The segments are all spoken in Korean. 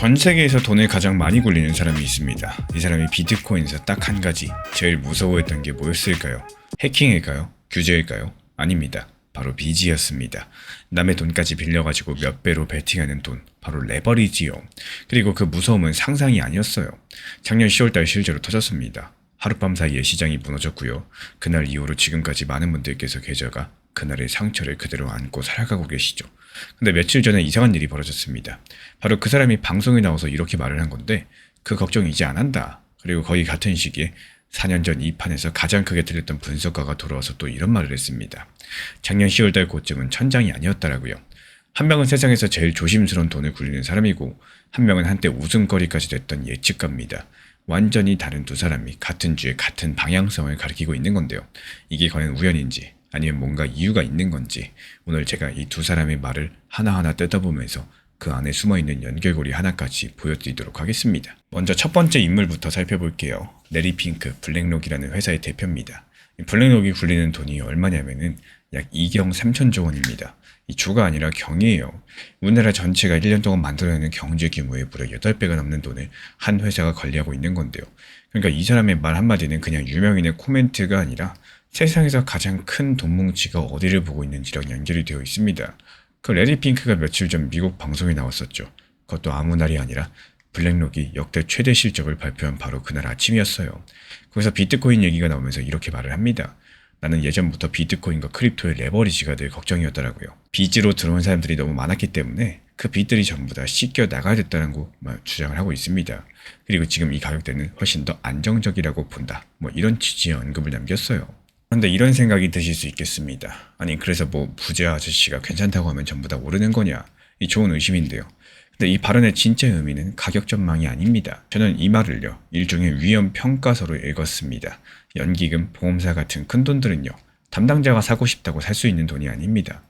전 세계에서 돈을 가장 많이 굴리는 사람이 있습니다. 이 사람이 비트코인에서 딱 한 가지 제일 무서워했던 게 뭐였을까요? 해킹일까요? 규제일까요? 아닙니다. 바로 빚이었습니다. 남의 돈까지 빌려가지고 몇 배로 베팅하는 돈, 바로 레버리지요. 그리고 그 무서움은 상상이 아니었어요. 작년 10월달 실제로 터졌습니다. 하룻밤 사이에 시장이 무너졌고요. 그날 이후로 지금까지 많은 분들께서 계좌가 그날의 상처를 그대로 안고 살아가고 계시죠. 근데 며칠 전에 이상한 일이 벌어졌습니다. 바로 그 사람이 방송에 나와서 이렇게 말을 한 건데 그 걱정 이제 안 한다. 그리고 거의 같은 시기에 4년 전 이 판에서 가장 크게 틀렸던 분석가가 돌아와서 또 이런 말을 했습니다. 작년 10월달 고점은 천장이 아니었다라고요. 한 명은 세상에서 제일 조심스러운 돈을 굴리는 사람이고 한 명은 한때 웃음거리까지 됐던 예측가입니다. 완전히 다른 두 사람이 같은 주에 같은 방향성을 가리키고 있는 건데요. 이게 과연 우연인지 아니면 뭔가 이유가 있는 건지 오늘 제가 이 두 사람의 말을 하나하나 뜯어보면서 그 안에 숨어있는 연결고리 하나까지 보여드리도록 하겠습니다. 먼저 첫 번째 인물부터 살펴볼게요. 레리 핑크 블랙록이라는 회사의 대표입니다. 블랙록이 굴리는 돈이 얼마냐면은 약 2경 3천조 원입니다. 이 주가 아니라 경이에요. 우리나라 전체가 1년 동안 만들어내는 경제 규모의 무려 8배가 넘는 돈을 한 회사가 관리하고 있는 건데요. 그러니까 이 사람의 말 한마디는 그냥 유명인의 코멘트가 아니라 세상에서 가장 큰 돈 뭉치가 어디를 보고 있는지랑 연결이 되어 있습니다. 그 레리 핑크가 며칠 전 미국 방송에 나왔었죠. 그것도 아무 날이 아니라 블랙록이 역대 최대 실적을 발표한 바로 그날 아침이었어요. 거기서 비트코인 얘기가 나오면서 이렇게 말을 합니다. 나는 예전부터 비트코인과 크립토의 레버리지가 늘 걱정이었더라고요. 빚으로 들어온 사람들이 너무 많았기 때문에 그 빚들이 전부 다 씻겨 나가야 됐다는 주장을 하고 있습니다. 그리고 지금 이 가격대는 훨씬 더 안정적이라고 본다. 이런 취지의 언급을 남겼어요. 그런데 이런 생각이 드실 수 있겠습니다. 아니 그래서 부자 아저씨가 괜찮다고 하면 전부 다 오르는 거냐? 이 좋은 의심인데요. 근데 이 발언의 진짜 의미는 가격 전망이 아닙니다. 저는 이 말을요. 일종의 위험 평가서로 읽었습니다. 연기금, 보험사 같은 큰 돈들은요. 담당자가 사고 싶다고 살 수 있는 돈이 아닙니다.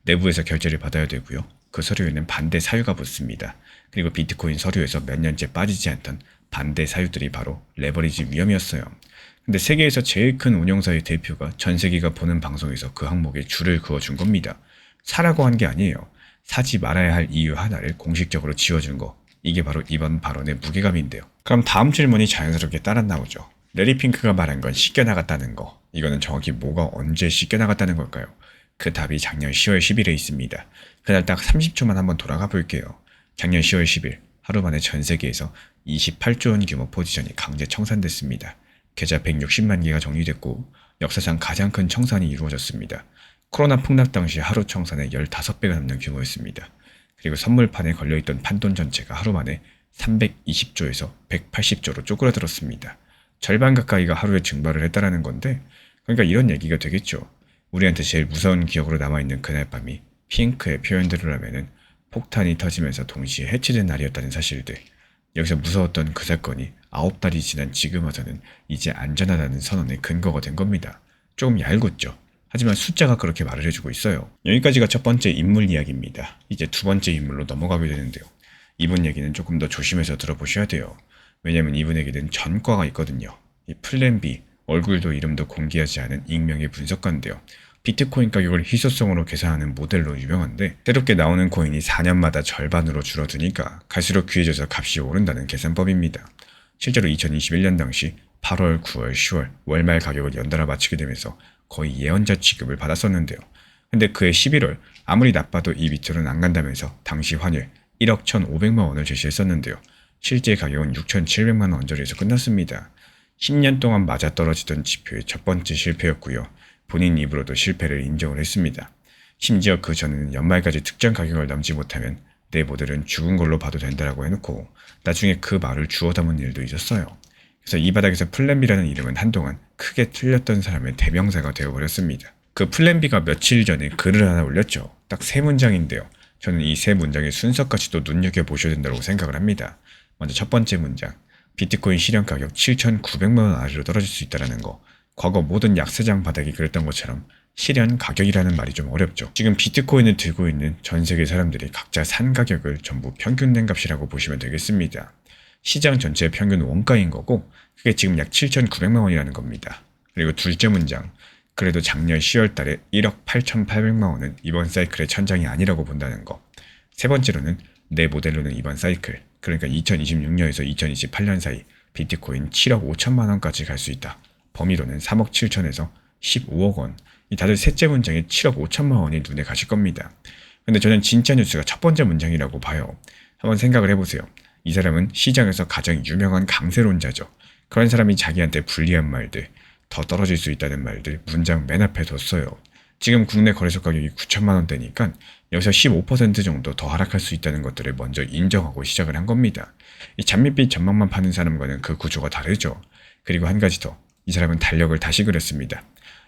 내부에서 결제를 받아야 되고요. 그 서류에는 반대 사유가 붙습니다. 그리고 비트코인 서류에서 몇 년째 빠지지 않던 반대 사유들이 바로 레버리지 위험이었어요. 근데 세계에서 제일 큰 운영사의 대표가 전 세계가 보는 방송에서 그 항목에 줄을 그어준 겁니다. 사라고 한 게 아니에요. 사지 말아야 할 이유 하나를 공식적으로 지워준 거. 이게 바로 이번 발언의 무게감인데요. 그럼 다음 질문이 자연스럽게 따라 나오죠. 레리 핑크가 말한 건 씻겨나갔다는 거. 이거는 정확히 뭐가 언제 씻겨나갔다는 걸까요? 그 답이 작년 10월 10일에 있습니다. 그날 딱 30초만 한번 돌아가 볼게요. 작년 10월 10일 하루 만에 전 세계에서 28조 원 규모 포지션이 강제 청산됐습니다. 계좌 160만 개가 정리됐고 역사상 가장 큰 청산이 이루어졌습니다. 코로나 폭락 당시 하루 청산의 15배가 넘는 규모였습니다. 그리고 선물판에 걸려있던 판돈 전체가 하루 만에 320조에서 180조로 쪼그라들었습니다. 절반 가까이가 하루에 증발을 했다라는 건데 그러니까 이런 얘기가 되겠죠. 우리한테 제일 무서운 기억으로 남아있는 그날 밤이 핑크의 표현대로 라면은 폭탄이 터지면서 동시에 해체된 날이었다는 사실들. 여기서 무서웠던 그 사건이 9달이 지난 지금 와서는 이제 안전하다는 선언의 근거가 된 겁니다. 조금 얄궂죠. 하지만 숫자가 그렇게 말을 해주고 있어요. 여기까지가 첫 번째 인물 이야기입니다. 이제 두 번째 인물로 넘어가게 되는데요. 이분 얘기는 조금 더 조심해서 들어보셔야 돼요. 왜냐면 이분에게는 전과가 있거든요. 이 플랜 B, 얼굴도 이름도 공개하지 않은 익명의 분석가인데요. 비트코인 가격을 희소성으로 계산하는 모델로 유명한데 새롭게 나오는 코인이 4년마다 절반으로 줄어드니까 갈수록 귀해져서 값이 오른다는 계산법입니다. 실제로 2021년 당시 8월, 9월, 10월 월말 가격을 연달아 맞추게 되면서 거의 예언자 취급을 받았었는데요. 근데 그해 11월 아무리 나빠도 이 밑으로는 안 간다면서 당시 환율 1억 1,500만 원을 제시했었는데요. 실제 가격은 6,700만 원 언저리에서 끝났습니다. 10년 동안 맞아떨어지던 지표의 첫 번째 실패였고요. 본인 입으로도 실패를 인정을 했습니다. 심지어 그 전에는 연말까지 특정 가격을 넘지 못하면 내 모델은 죽은 걸로 봐도 된다라고 해놓고 나중에 그 말을 주워 담은 일도 있었어요. 그래서 이 바닥에서 플랜B라는 이름은 한동안 크게 틀렸던 사람의 대명사가 되어버렸습니다. 그 플랜B가 며칠 전에 글을 하나 올렸죠. 딱 3문장인데요. 저는 이 3문장의 순서까지도 눈여겨보셔야 된다고 생각을 합니다. 먼저 첫 번째 문장. 비트코인 실현 가격 7,900만 원 아래로 떨어질 수 있다는 거. 과거 모든 약세장 바닥이 그랬던 것처럼 실현 가격이라는 말이 좀 어렵죠. 지금 비트코인을 들고 있는 전 세계 사람들이 각자 산 가격을 전부 평균된 값이라고 보시면 되겠습니다. 시장 전체의 평균 원가인 거고 그게 지금 약 7,900만 원이라는 겁니다. 그리고 둘째 문장. 그래도 작년 10월 달에 1억 8,800만 원은 이번 사이클의 천장이 아니라고 본다는 거. 세 번째로는 내 모델로는 이번 사이클 그러니까 2026년에서 2028년 사이 비트코인 7억 5천만 원까지 갈 수 있다. 범위로는 3억 7천에서 15억 원. 이 다들 셋째 문장에 7억 5천만 원이 눈에 가실 겁니다. 근데 저는 진짜 뉴스가 첫 번째 문장이라고 봐요. 한번 생각을 해보세요. 이 사람은 시장에서 가장 유명한 강세론자죠. 그런 사람이 자기한테 불리한 말들, 더 떨어질 수 있다는 말들 문장 맨 앞에 뒀어요. 지금 국내 거래소 가격이 9천만 원대니까 여기서 15% 정도 더 하락할 수 있다는 것들을 먼저 인정하고 시작을 한 겁니다. 이 장밋빛 전망만 파는 사람과는 그 구조가 다르죠. 그리고 한 가지 더, 이 사람은 달력을 다시 그렸습니다.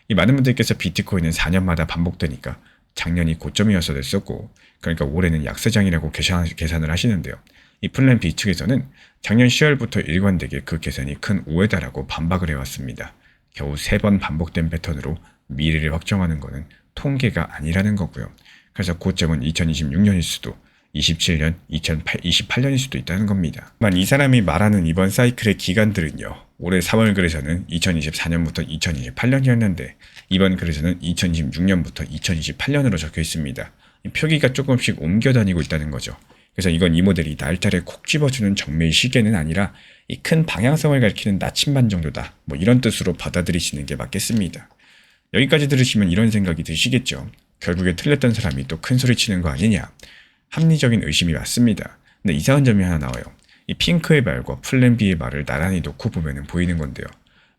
이 많은 분들께서 비트코인은 4년마다 반복되니까 작년이 고점이어서 됐었고, 그러니까 올해는 약세장이라고 계산을 하시는데요. 이 플랜 B 측에서는 작년 10월부터 일관되게 그 계산이 큰 오해다라고 반박을 해왔습니다. 겨우 3번 반복된 패턴으로 미래를 확정하는 것은 통계가 아니라는 거고요. 그래서 고점은 2026년일 수도 27년, 2028년일 수도 있다는 겁니다. 만 이 사람이 말하는 이번 사이클의 기간들은요. 올해 3월 글에서는 2024년부터 2028년이었는데 이번 글에서는 2026년부터 2028년으로 적혀 있습니다. 표기가 조금씩 옮겨 다니고 있다는 거죠. 그래서 이건 이 모델이 날짜를 콕 집어주는 정매의 시계는 아니라 이 큰 방향성을 가리키는 나침반 정도다. 뭐 이런 뜻으로 받아들이시는 게 맞겠습니다. 여기까지 들으시면 이런 생각이 드시겠죠. 결국에 틀렸던 사람이 또 큰 소리 치는 거 아니냐. 합리적인 의심이 맞습니다. 근데 이상한 점이 하나 나와요. 이 핑크의 말과 플랜 B의 말을 나란히 놓고 보면 보이는 건데요.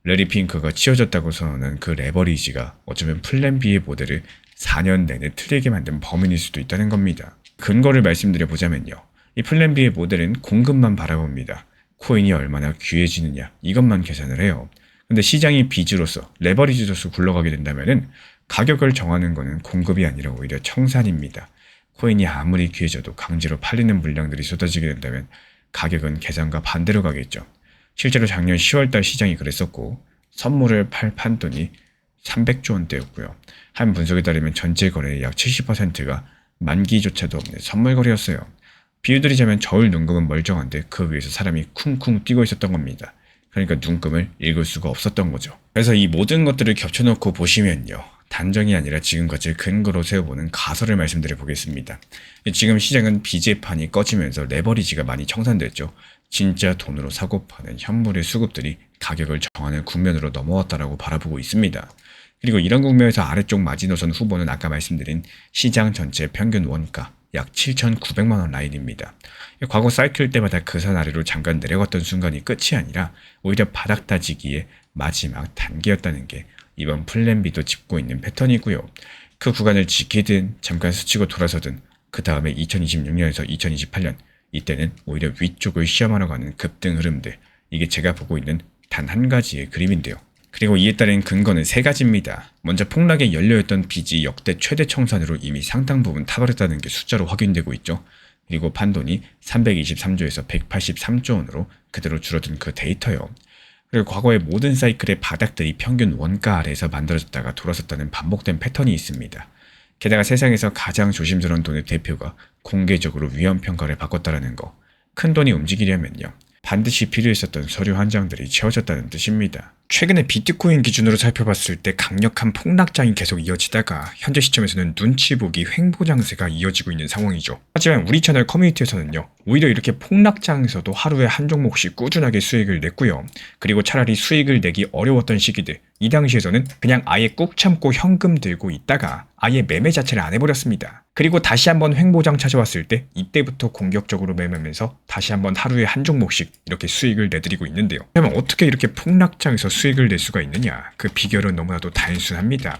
레리 핑크가 치워졌다고 선언한 그 레버리지가 어쩌면 플랜 B의 모델을 4년 내내 틀리게 만든 범인일 수도 있다는 겁니다. 근거를 말씀드려 보자면요. 이 플랜 B의 모델은 공급만 바라봅니다. 코인이 얼마나 귀해지느냐 이것만 계산을 해요. 근데 시장이 빚으로서 레버리지로서 굴러가게 된다면은 가격을 정하는 것은 공급이 아니라 오히려 청산입니다. 코인이 아무리 귀해져도 강제로 팔리는 물량들이 쏟아지게 된다면 가격은 계산과 반대로 가겠죠. 실제로 작년 10월달 시장이 그랬었고 선물을 팔 판돈이 300조 원대였고요. 한 분석에 따르면 전체 거래의 약 70%가 만기조차도 없는 선물 거래였어요. 비유드리자면 저울 눈금은 멀쩡한데 그 위에서 사람이 쿵쿵 뛰고 있었던 겁니다. 그러니까 눈금을 읽을 수가 없었던 거죠. 그래서 이 모든 것들을 겹쳐놓고 보시면요. 단정이 아니라 지금까지 근거로 세워보는 가설을 말씀드려 보겠습니다. 지금 시장은 비제판이 꺼지면서 레버리지가 많이 청산됐죠. 진짜 돈으로 사고 파는 현물의 수급들이 가격을 정하는 국면으로 넘어왔다라고 바라보고 있습니다. 그리고 이런 국면에서 아래쪽 마지노선 후보는 아까 말씀드린 시장 전체 평균 원가 약 7,900만 원 라인입니다. 과거 사이클 때마다 그 산 아래로 잠깐 내려갔던 순간이 끝이 아니라 오히려 바닥 다지기의 마지막 단계였다는 게 이번 플랜 B도 짚고 있는 패턴이고요. 그 구간을 지키든 잠깐 스치고 돌아서든 그 다음에 2026년에서 2028년 이때는 오히려 위쪽을 시험하러 가는 급등 흐름들, 이게 제가 보고 있는 단 한 가지의 그림인데요. 그리고 이에 따른 근거는 3가지입니다. 먼저 폭락에 연료였던 빚이 역대 최대 청산으로 이미 상당 부분 타버렸다는 게 숫자로 확인되고 있죠. 그리고 판돈이 323조에서 183조 원으로 그대로 줄어든 그 데이터요. 그리고 과거의 모든 사이클의 바닥들이 평균 원가 아래에서 만들어졌다가 돌아섰다는 반복된 패턴이 있습니다. 게다가 세상에서 가장 조심스러운 돈의 대표가 공개적으로 위험평가를 바꿨다는 거. 큰 돈이 움직이려면요. 반드시 필요했었던 서류 한 장들이 채워졌다는 뜻입니다. 최근에 비트코인 기준으로 살펴봤을 때 강력한 폭락장이 계속 이어지다가 현재 시점에서는 눈치 보기 횡보장세가 이어지고 있는 상황이죠. 하지만 우리 채널 커뮤니티에서는요. 오히려 이렇게 폭락장에서도 하루에 한 종목씩 꾸준하게 수익을 냈고요. 그리고 차라리 수익을 내기 어려웠던 시기들, 이 당시에서는 그냥 아예 꾹 참고 현금 들고 있다가 아예 매매 자체를 안 해버렸습니다. 그리고 다시 한번 횡보장 찾아왔을 때 이때부터 공격적으로 매매하면서 다시 한번 하루에 한 종목씩 이렇게 수익을 내드리고 있는데요. 그러면 어떻게 이렇게 폭락장에서 수익을 낼 수가 있느냐? 그 비결은 너무나도 단순합니다.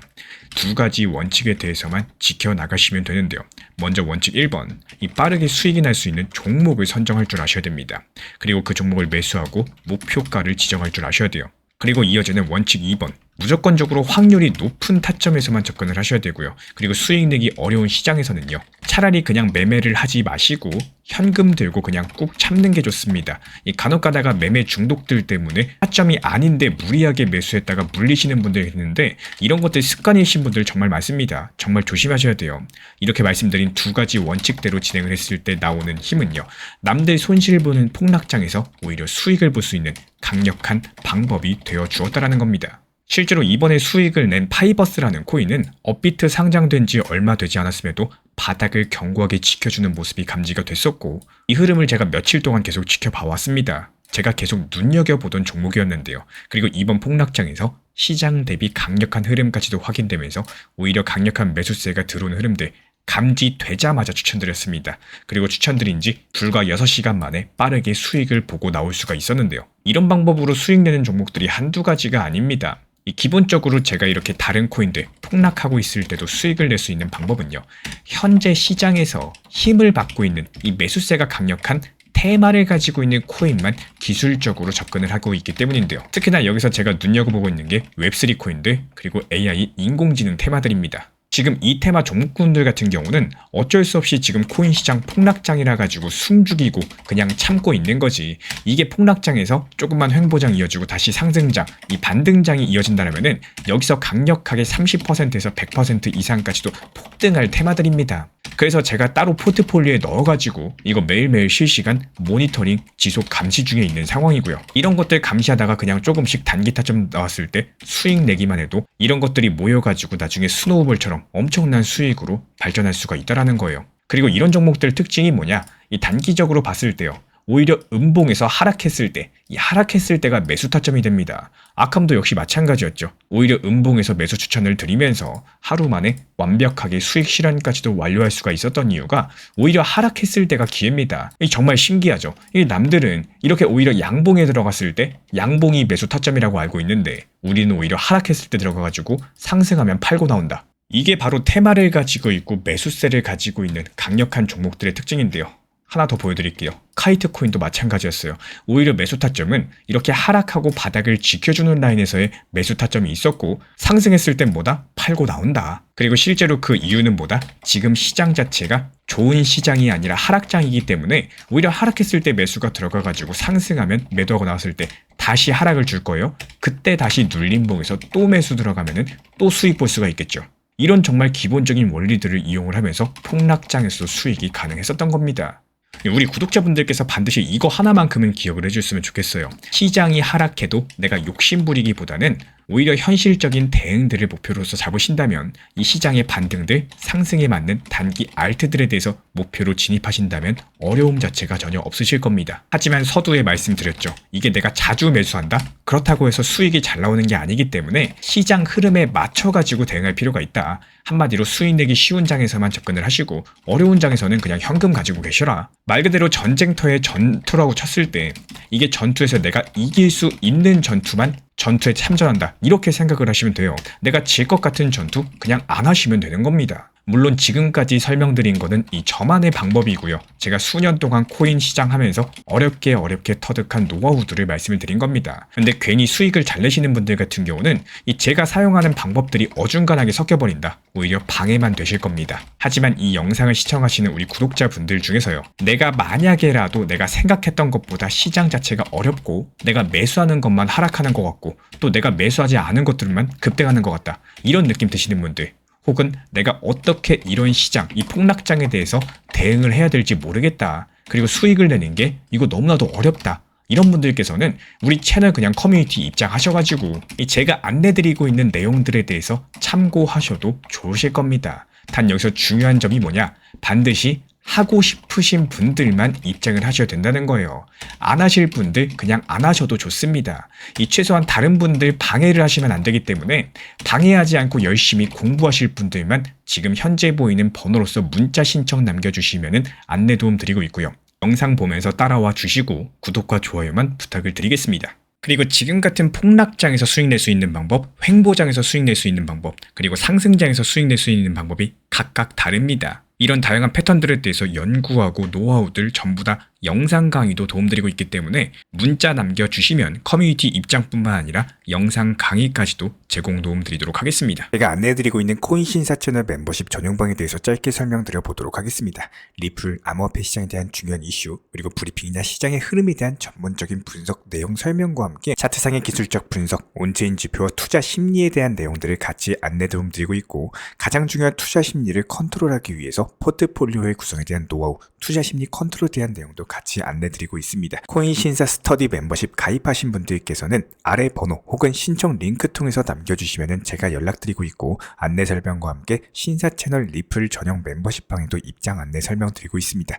2가지 원칙에 대해서만 지켜나가시면 되는데요. 먼저 원칙 1번, 이 빠르게 수익이 날 수 있는 종목을 선정할 줄 아셔야 됩니다. 그리고 그 종목을 매수하고 목표가를 지정할 줄 아셔야 돼요. 그리고 이어지는 원칙 2번, 무조건적으로 확률이 높은 타점에서만 접근을 하셔야 되고요. 그리고 수익 내기 어려운 시장에서는요. 차라리 그냥 매매를 하지 마시고 현금 들고 그냥 꾹 참는 게 좋습니다. 이 간혹 가다가 매매 중독들 때문에 타점이 아닌데 무리하게 매수했다가 물리시는 분들이 있는데 이런 것들 습관이신 분들 정말 많습니다. 정말 조심하셔야 돼요. 이렇게 말씀드린 2가지 원칙대로 진행을 했을 때 나오는 힘은요. 남들 손실을 보는 폭락장에서 오히려 수익을 볼 수 있는 강력한 방법이 되어 주었다라는 겁니다. 실제로 이번에 수익을 낸 파이버스라는 코인은 업비트 상장된 지 얼마 되지 않았음에도 바닥을 견고하게 지켜주는 모습이 감지가 됐었고, 이 흐름을 제가 며칠 동안 계속 지켜봐왔습니다. 제가 계속 눈여겨보던 종목이었는데요. 그리고 이번 폭락장에서 시장 대비 강력한 흐름까지도 확인되면서 오히려 강력한 매수세가 들어오는 흐름들 감지되자마자 추천드렸습니다. 그리고 추천드린 지 불과 6시간 만에 빠르게 수익을 보고 나올 수가 있었는데요. 이런 방법으로 수익 내는 종목들이 한두 가지가 아닙니다. 기본적으로 제가 이렇게 다른 코인들 폭락하고 있을 때도 수익을 낼 수 있는 방법은요, 현재 시장에서 힘을 받고 있는 이 매수세가 강력한 테마를 가지고 있는 코인만 기술적으로 접근을 하고 있기 때문인데요. 특히나 여기서 제가 눈여겨보고 있는 게 웹3 코인들, 그리고 AI 인공지능 테마들입니다. 지금 이 테마 종목군들 같은 경우는 어쩔 수 없이 지금 코인 시장 폭락장이라 가지고 숨죽이고 그냥 참고 있는 거지. 이게 폭락장에서 조금만 횡보장 이어지고 다시 상승장, 이 반등장이 이어진다면은 여기서 강력하게 30%에서 100% 이상까지도 폭등할 테마들입니다. 그래서 제가 따로 포트폴리오에 넣어가지고 이거 매일매일 실시간 모니터링 지속 감시 중에 있는 상황이고요. 이런 것들 감시하다가 그냥 조금씩 단기 타점 나왔을 때 수익 내기만 해도 이런 것들이 모여가지고 나중에 스노우볼처럼 엄청난 수익으로 발전할 수가 있다라는 거예요. 그리고 이런 종목들 특징이 뭐냐? 이 단기적으로 봤을 때요, 오히려 음봉에서 하락했을 때, 이 하락했을 때가 매수 타점이 됩니다. 아캄도 역시 마찬가지였죠. 오히려 음봉에서 매수 추천을 드리면서 하루 만에 완벽하게 수익 실현까지도 완료할 수가 있었던 이유가 오히려 하락했을 때가 기회입니다. 정말 신기하죠. 남들은 이렇게 오히려 양봉에 들어갔을 때 양봉이 매수 타점이라고 알고 있는데, 우리는 오히려 하락했을 때 들어가가지고 상승하면 팔고 나온다. 이게 바로 테마를 가지고 있고 매수세를 가지고 있는 강력한 종목들의 특징인데요. 하나 더 보여드릴게요. 카이트 코인도 마찬가지였어요. 오히려 매수 타점은 이렇게 하락하고 바닥을 지켜주는 라인에서의 매수 타점이 있었고, 상승했을 땐 뭐다? 팔고 나온다. 그리고 실제로 그 이유는 뭐다? 지금 시장 자체가 좋은 시장이 아니라 하락장이기 때문에 오히려 하락했을 때 매수가 들어가가지고 상승하면 매도하고 나왔을 때 다시 하락을 줄 거예요. 그때 다시 눌림봉에서 또 매수 들어가면은 또 수익 볼 수가 있겠죠. 이런 정말 기본적인 원리들을 이용을 하면서 폭락장에서 수익이 가능했었던 겁니다. 우리 구독자분들께서 반드시 이거 하나만큼은 기억을 해줬으면 좋겠어요. 시장이 하락해도 내가 욕심부리기보다는 오히려 현실적인 대응들을 목표로서 잡으신다면, 이 시장의 반등들, 상승에 맞는 단기 알트들에 대해서 목표로 진입하신다면 어려움 자체가 전혀 없으실 겁니다. 하지만 서두에 말씀드렸죠. 이게 내가 자주 매수한다? 그렇다고 해서 수익이 잘 나오는 게 아니기 때문에 시장 흐름에 맞춰가지고 대응할 필요가 있다. 한마디로 수익 내기 쉬운 장에서만 접근을 하시고 어려운 장에서는 그냥 현금 가지고 계셔라. 말 그대로 전쟁터의 전투라고 쳤을 때 이게 전투에서 내가 이길 수 있는 전투만 전투에 참전한다, 이렇게 생각을 하시면 돼요. 내가 질 것 같은 전투 그냥 안 하시면 되는 겁니다. 물론 지금까지 설명드린 거는 이 저만의 방법이고요. 제가 수년 동안 코인 시장 하면서 어렵게 터득한 노하우들을 말씀을 드린 겁니다. 근데 괜히 수익을 잘 내시는 분들 같은 경우는 이 제가 사용하는 방법들이 어중간하게 섞여버린다, 오히려 방해만 되실 겁니다. 하지만 이 영상을 시청하시는 우리 구독자분들 중에서요, 내가 만약에라도 내가 생각했던 것보다 시장 자체가 어렵고 내가 매수하는 것만 하락하는 것 같고 또 내가 매수하지 않은 것들만 급등하는 것 같다, 이런 느낌 드시는 분들, 혹은 내가 어떻게 이런 시장, 이 폭락장에 대해서 대응을 해야 될지 모르겠다, 그리고 수익을 내는 게 이거 너무나도 어렵다, 이런 분들께서는 우리 채널 그냥 커뮤니티 입장하셔가지고 제가 안내드리고 있는 내용들에 대해서 참고하셔도 좋으실 겁니다. 단 여기서 중요한 점이 뭐냐? 반드시 하고 싶으신 분들만 입장을 하셔야 된다는 거예요. 안 하실 분들 그냥 안 하셔도 좋습니다. 최소한 다른 분들 방해를 하시면 안 되기 때문에 방해하지 않고 열심히 공부하실 분들만 지금 현재 보이는 번호로서 문자 신청 남겨주시면 안내 도움 드리고 있고요. 영상 보면서 따라와 주시고 구독과 좋아요만 부탁을 드리겠습니다. 그리고 지금 같은 폭락장에서 수익 낼 수 있는 방법, 횡보장에서 수익 낼 수 있는 방법, 그리고 상승장에서 수익 낼 수 있는 방법이 각각 다릅니다. 이런 다양한 패턴들에 대해서 연구하고 노하우들 전부 다 영상 강의도 도움드리고 있기 때문에 문자 남겨주시면 커뮤니티 입장뿐만 아니라 영상 강의까지도 제공 도움드리도록 하겠습니다. 제가 안내해드리고 있는 코인신사 채널 멤버십 전용방에 대해서 짧게 설명드려 보도록 하겠습니다. 리플, 암호화폐 시장에 대한 중요한 이슈, 그리고 브리핑이나 시장의 흐름에 대한 전문적인 분석 내용 설명과 함께 차트상의 기술적 분석, 온체인 지표와 투자 심리에 대한 내용들을 같이 안내 도움드리고 있고, 가장 중요한 투자 심리를 컨트롤하기 위해서 포트폴리오의 구성에 대한 노하우, 투자 심리 컨트롤에 대한 내용도 같이 안내드리고 있습니다. 코인 신사 스터디 멤버십 가입하신 분들께서는 아래 번호 혹은 신청 링크 통해서 남겨주시면 제가 연락드리고 있고, 안내 설명과 함께 신사 채널 리플 전용 멤버십방에도 입장 안내 설명드리고 있습니다.